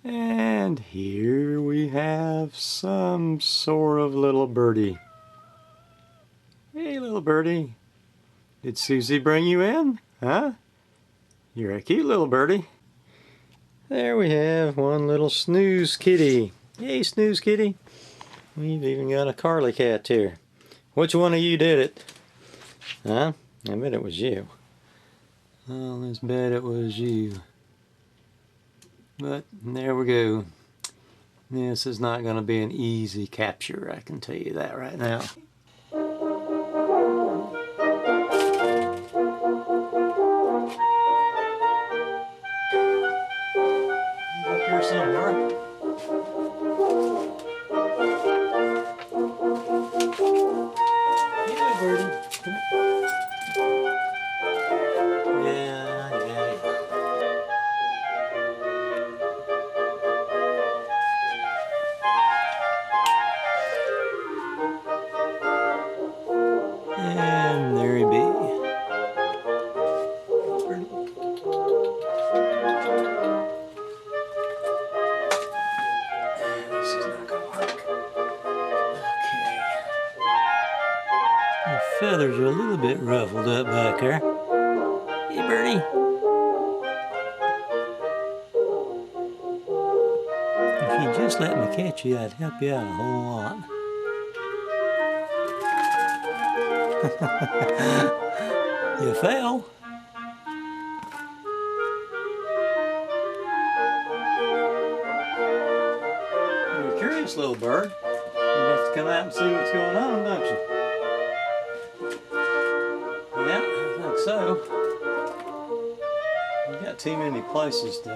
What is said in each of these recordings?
And here we have some sort of little birdie. Hey, little birdie. Did Susie bring you in? Huh? You're a cute little birdie. There we have one little snooze kitty. Hey, snooze kitty. We've even got a Carly cat here. Which one of you did it? Huh? I bet it was you. Oh, let's bet it was you. But there we go. This is not going to be an easy capture, I can tell you that right now. He's up here somewhere. Yeah, birdie. Come here. And there he be. This is not gonna work. Okay. Your feathers are a little bit ruffled up back there. Hey, birdie. If you just let me catch you, I'd help you out a whole lot. You fell. You're a curious little bird. You have to come out and see what's going on, don't you? Yeah, I think so. You got too many places to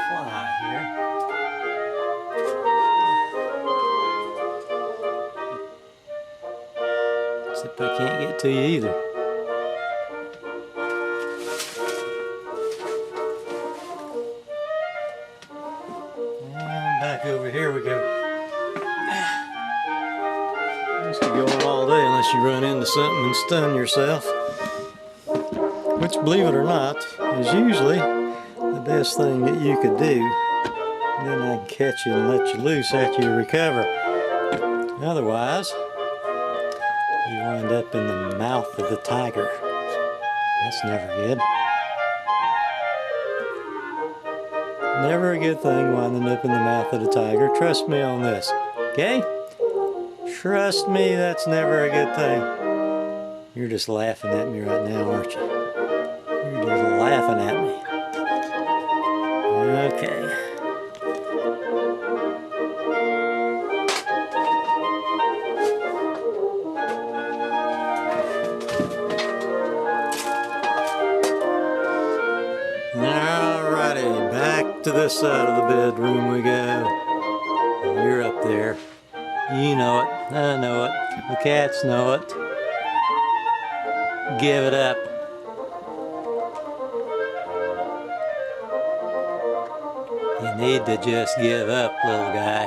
fly here. Except I can't get to you either. And back over here we go. This could go on all day unless you run into something and stun yourself. Which, believe it or not, is usually the best thing that you could do. Then I can catch you and let you loose after you recover. Otherwise, you wind up in the mouth of the tiger. That's never good. Never a good thing winding up in the mouth of the tiger. Trust me on this, okay? Trust me, that's never a good thing. You're just laughing at me right now, aren't you? You're just laughing at me. Okay. Alrighty, back to this side of the bedroom we go. You're up there. You know it. I know it. The cats know it. Give it up. You need to just give up, little guy.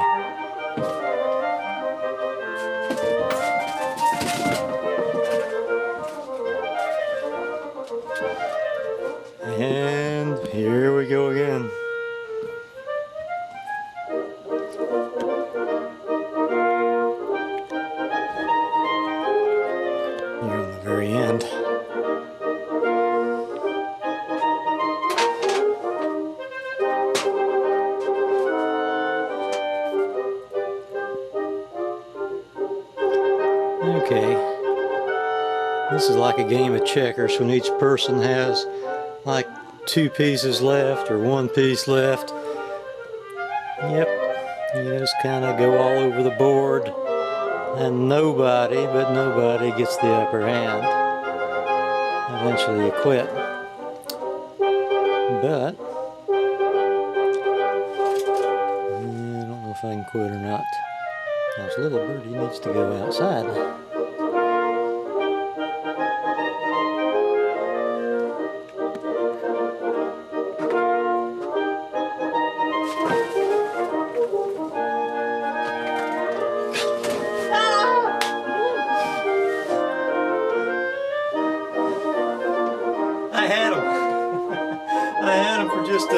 And here we go again. You're on the very end. Okay, this is like a game of checkers when each person has like 2 pieces left or 1 piece left. Yep, you just kind of go all over the board and nobody gets the upper hand. Eventually you quit. But I don't know if I can quit or not. This little birdie needs to go outside. I had him for just just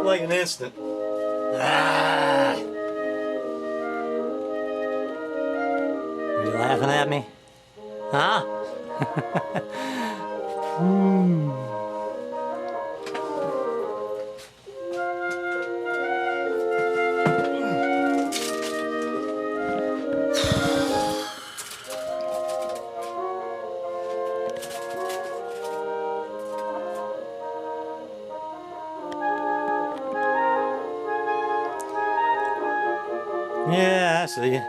like an instant. Ah! Are you laughing at me? Huh? Yeah, I see you.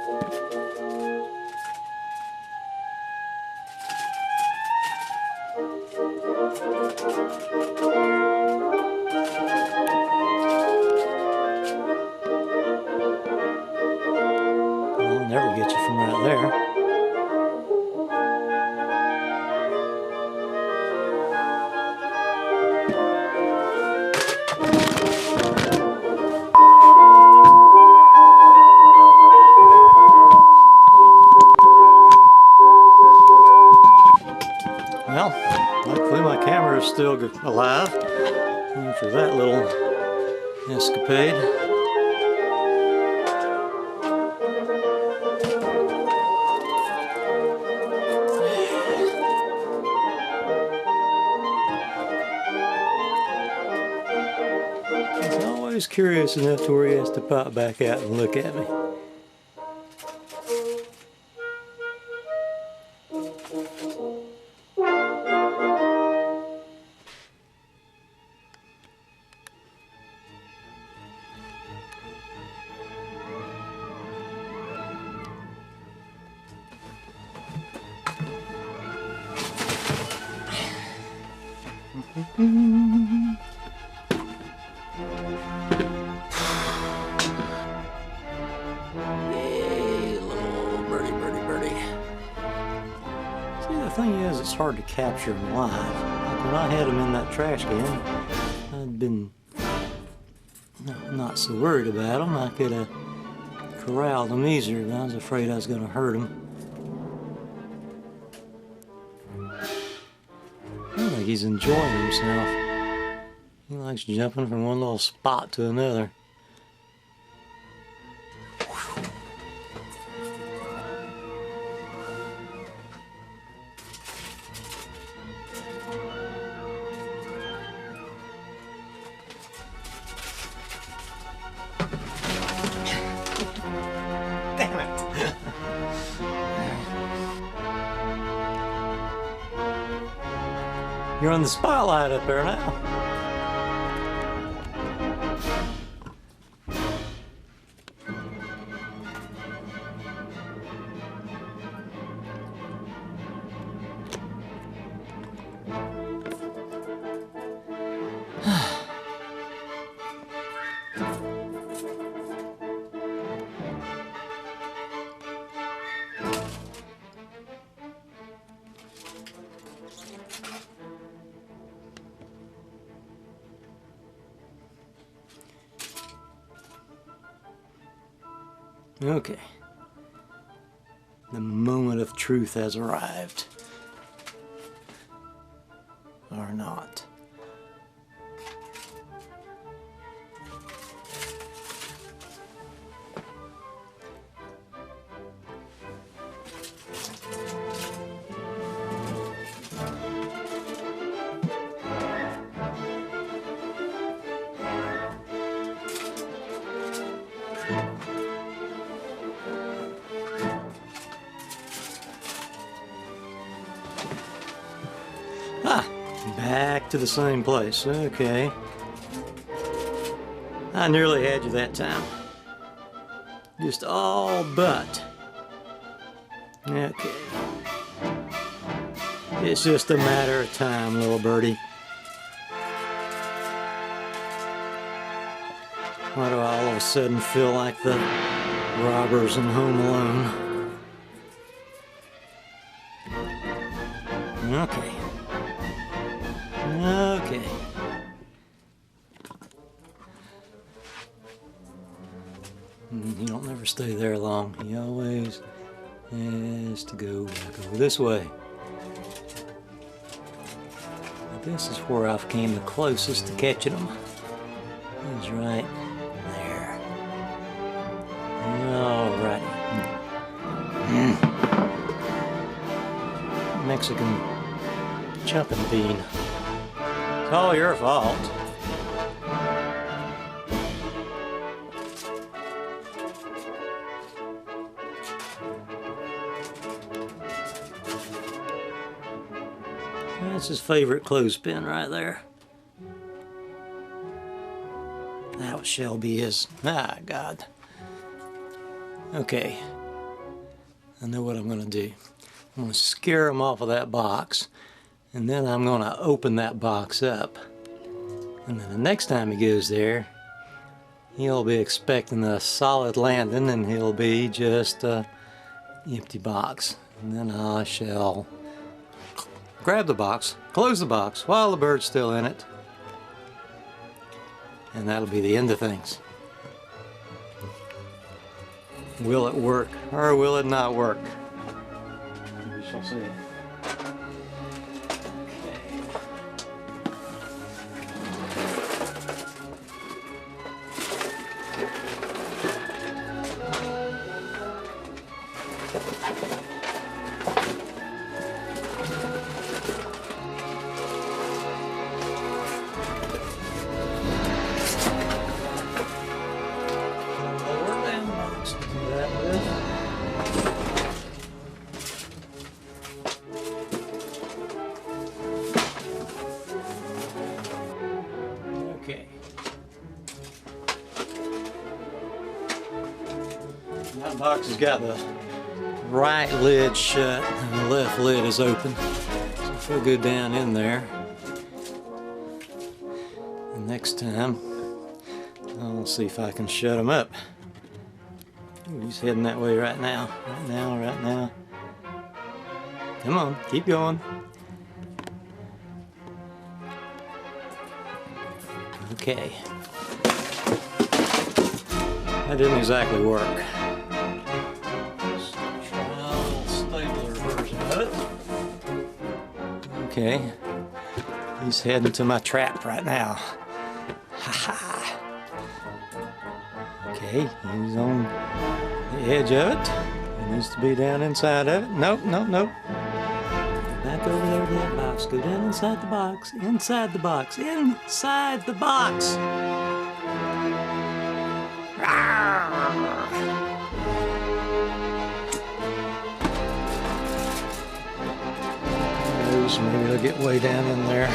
I'll never get you from right there. Well, luckily my camera is still alive after that little escapade. He's always curious enough to where he has to pop back out and look at me. Yay, little birdie, birdie, birdie. See, the thing is, it's hard to capture them live. Like when I had them in that trash can, I'd been not so worried about them. I could have corralled them easier, but I was afraid I was going to hurt them. I think he's enjoying himself. He likes jumping from one little spot to another. Damn it! You're on the spotlight up there now. Okay. The moment of truth has arrived. Or not. Back to the same place. Okay. I nearly had you that time. Just all but. Okay. It's just a matter of time, little birdie. Why do I all of a sudden feel like the robbers in Home Alone? Okay. Okay. You don't never stay there long. He always has to go back over this way. This is where I've came the closest to catching them. is right there. Alrighty. Mexican jumping bean. It's all your fault. That's his favorite clothespin right there. That was Shelby is. Ah, God. Okay. I know what I'm going to do. I'm going to scare him off of that box, and then I'm going to open that box up. And then the next time he goes there, he'll be expecting a solid landing, and he'll be just an empty box. And then I shall grab the box, close the box while the bird's still in it, and that'll be the end of things. Will it work or will it not work? We shall see. Okay. That box has got the right lid shut and the left lid is open. So if we'll go down in there, and next time I'll see if I can shut him up. Ooh, he's heading that way right now. Right now. Come on, keep going. Okay. That didn't exactly work. Let's try a little stabler version of it. Okay. He's heading to my trap right now. Ha ha. Okay, he's on the edge of it. He needs to be down inside of it. Nope, nope, nope. Back over there to that box. Go down inside the box. Inside the box. Inside the box. Maybe I'll get way down in there.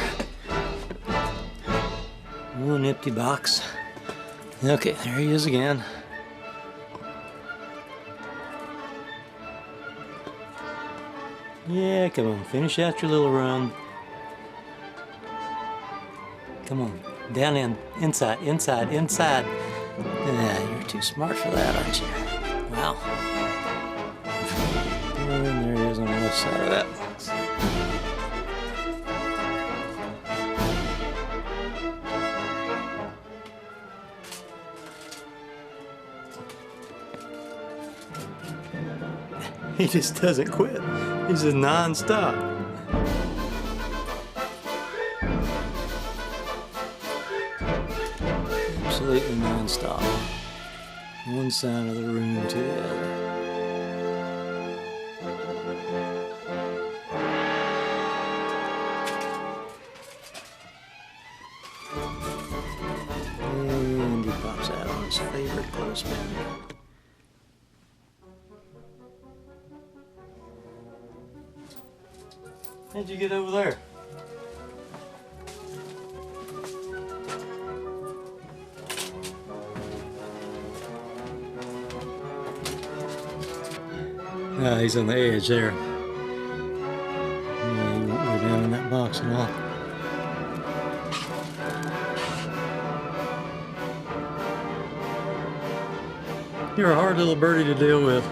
Oh, an empty box. Okay, there he is again. Yeah, come on, finish out your little run. Come on, down in, inside. Yeah, you're too smart for that, aren't you? Well, and there he is on the left side of that box. He just doesn't quit. He's just non-stop. Absolutely non-stop. One side of the room to the other. And he pops out on his favorite clothespin. How'd you get over there? Ah, he's on the edge there. Yeah, he won't go down in that box at all. You're a hard little birdie to deal with.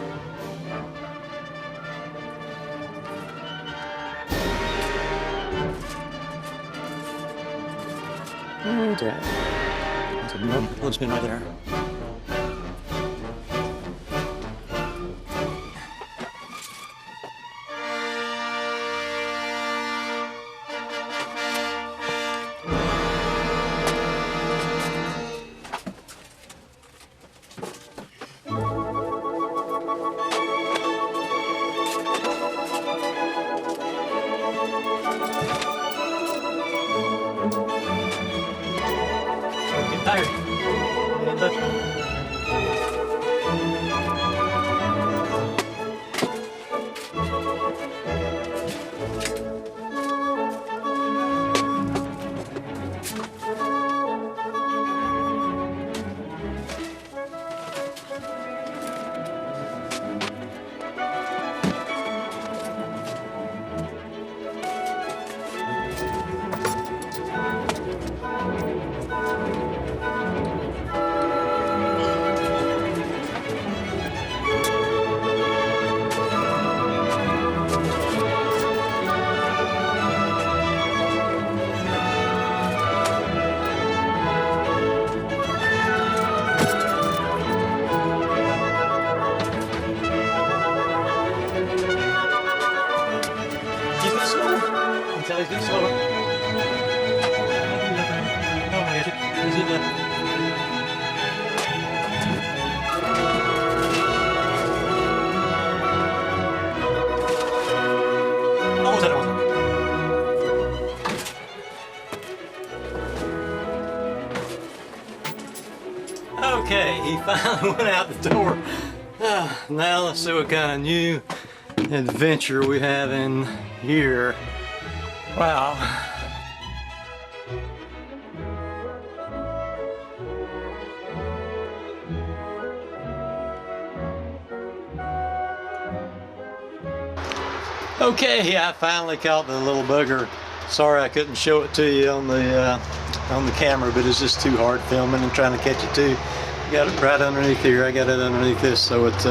That's right. That's a clothespin right there. tired. Until he's getting slower. Oh my gosh, is it the... Almost at it. Okay, he finally went out the door. Now let's see what kind of new adventure we have in here. Wow. Okay, I finally caught the little bugger. Sorry I couldn't show it to you on the camera, but it's just too hard filming and trying to catch it too. Got it right underneath here. I got it underneath this, so it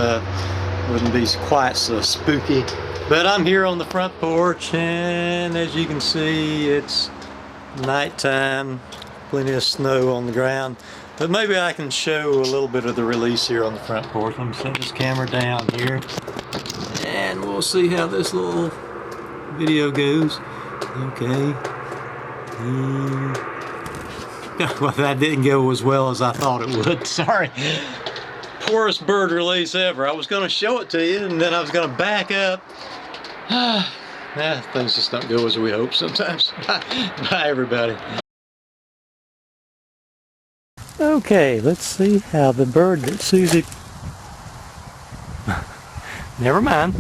wouldn't be quite so spooky. But I'm here on the front porch, and as you can see, it's nighttime. Plenty of snow on the ground. But maybe I can show a little bit of the release here on the front porch. Let me set this camera down here, and we'll see how this little video goes. Okay. Well, that didn't go as well as I thought it would. Sorry. Poorest bird release ever. I was going to show it to you, and then I was going to back up. Things just don't go as we hope sometimes. Bye, everybody. Okay, let's see how the bird that Susie... Never mind.